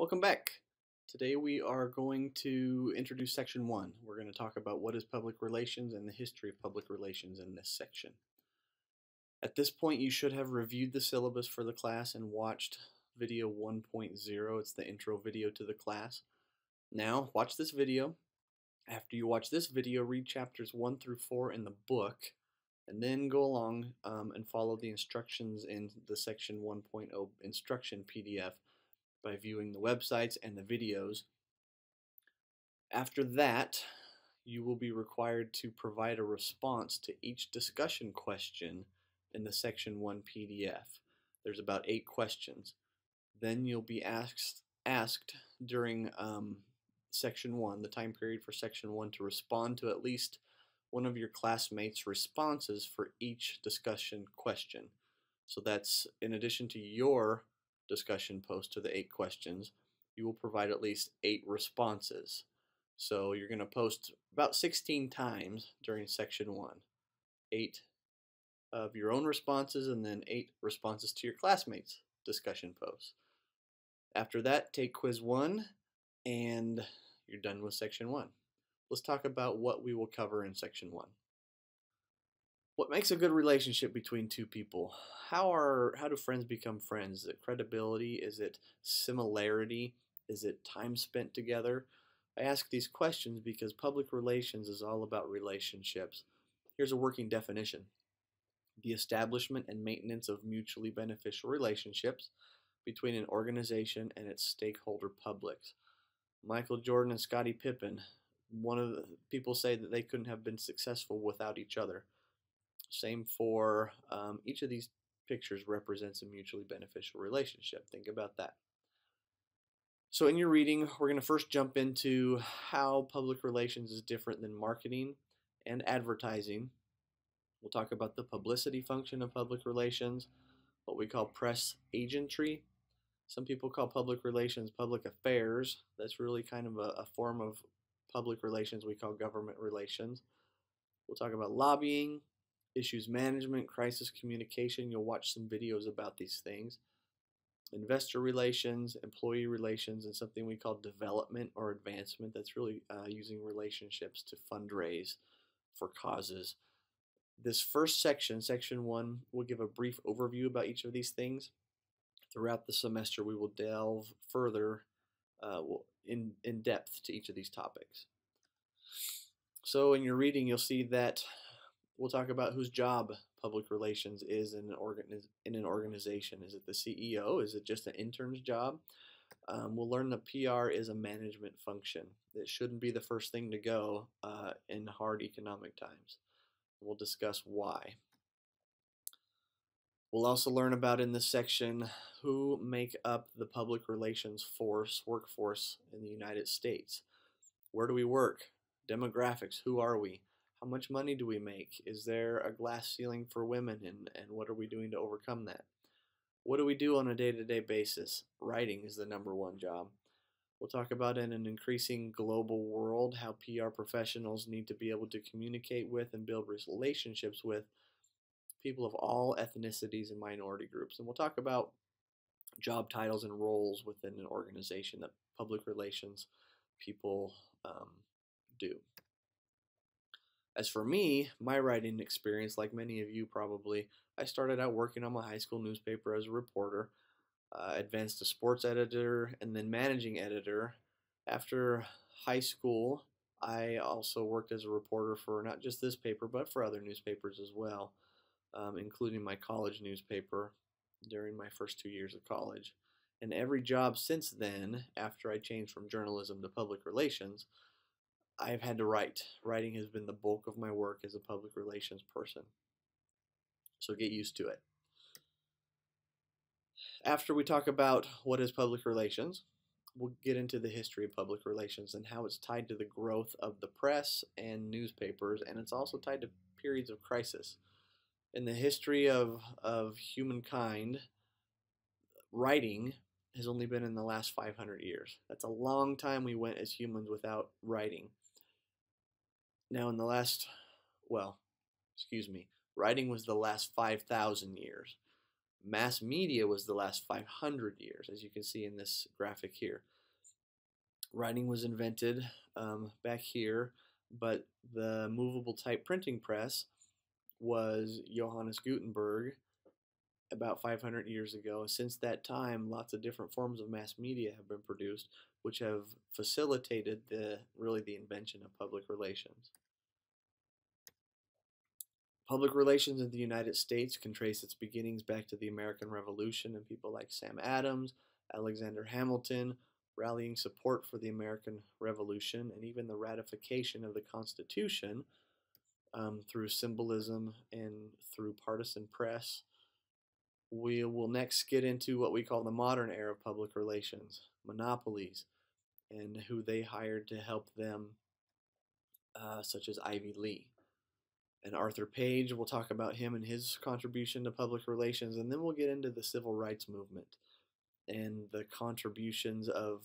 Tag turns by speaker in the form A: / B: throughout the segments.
A: Welcome back. Today we are going to introduce section 1. We're going to talk about what is public relations and the history of public relations in this section. At this point you should have reviewed the syllabus for the class and watched video 1.0. It's the intro video to the class. Now watch this video. After you watch this video, read chapters 1 through 4 in the book, and then go along and follow the instructions in the section 1.0 instruction PDF by viewing the websites and the videos. After that, you will be required to provide a response to each discussion question in the section 1 PDF. There's about 8 questions. Then you'll be asked during section 1, the time period for section 1, to respond to at least one of your classmates' responses for each discussion question. So that's in addition to your discussion post to the 8 questions, you will provide at least 8 responses. So you're going to post about 16 times during section 1. 8 of your own responses and then 8 responses to your classmates' discussion posts. After that, take quiz 1 and you're done with section 1. Let's talk about what we will cover in section 1. What makes a good relationship between two people? How do friends become friends? Is it credibility? Is it similarity? Is it time spent together? I ask these questions because public relations is all about relationships. Here's a working definition. The establishment and maintenance of mutually beneficial relationships between an organization and its stakeholder publics. Michael Jordan and Scottie Pippen, one of the people say that they couldn't have been successful without each other. Same for each of these pictures represents a mutually beneficial relationship. Think about that. So in your reading, we're going to first jump into how public relations is different than marketing and advertising. We'll talk about the publicity function of public relations, what we call press agentry. Some people call public relations public affairs. That's really kind of a form of public relations we call government relations. We'll talk about lobbying, issues management, crisis communication. You'll watch some videos about these things. Investor relations, employee relations, and something we call development or advancement. That's really using relationships to fundraise for causes. This first section, section 1, will give a brief overview about each of these things. Throughout the semester, we will delve further in depth to each of these topics. So in your reading, you'll see that we'll talk about whose job public relations is in an organization. Is it the CEO? Is it just an intern's job? We'll learn that PR is a management function. It shouldn't be the first thing to go in hard economic times. We'll discuss why. We'll also learn about in this section who make up the public relations workforce in the United States. Where do we work? Demographics, who are we? How much money do we make? Is there a glass ceiling for women, and what are we doing to overcome that? What do we do on a day-to-day basis? Writing is the #1 job. We'll talk about in an increasing global world how PR professionals need to be able to communicate with and build relationships with people of all ethnicities and minority groups. And we'll talk about job titles and roles within an organization that public relations people do. As for me, my writing experience, like many of you probably, I started out working on my high school newspaper as a reporter, advanced to sports editor, and then managing editor. After high school, I also worked as a reporter for not just this paper, but for other newspapers as well, including my college newspaper during my first 2 years of college. And every job since then, after I changed from journalism to public relations, I've had to write. Writing has been the bulk of my work as a public relations person. So get used to it. After we talk about what is public relations, we'll get into the history of public relations and how it's tied to the growth of the press and newspapers, and it's also tied to periods of crisis. In the history of humankind, writing has only been in the last 500 years. That's a long time we went as humans without writing. Now in the last, writing was the last 5,000 years. Mass media was the last 500 years, as you can see in this graphic here. Writing was invented back here, but the movable type printing press was Johannes Gutenberg about 500 years ago. Since that time, lots of different forms of mass media have been produced, which have facilitated the invention of public relations. Public relations in the United States can trace its beginnings back to the American Revolution and people like Sam Adams, Alexander Hamilton, rallying support for the American Revolution, and even the ratification of the Constitution through symbolism and through partisan press. We will next get into what we call the modern era of public relations, monopolies, and who they hired to help them, such as Ivy Lee. And Arthur Page, we'll talk about him and his contribution to public relations, and then we'll get into the civil rights movement and the contributions of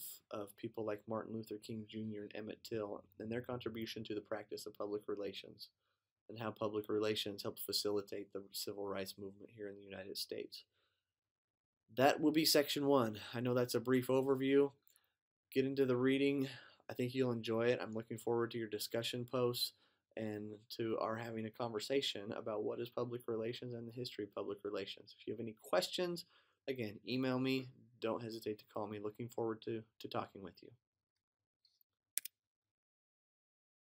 A: people like Martin Luther King Jr. and Emmett Till and their contribution to the practice of public relations and how public relations helped facilitate the civil rights movement here in the United States. That will be section 1. I know that's a brief overview. Get into the reading. I think you'll enjoy it. I'm looking forward to your discussion posts and to our having a conversation about what is public relations and the history of public relations. If you have any questions, again, email me. Don't hesitate to call me. Looking forward to talking with you.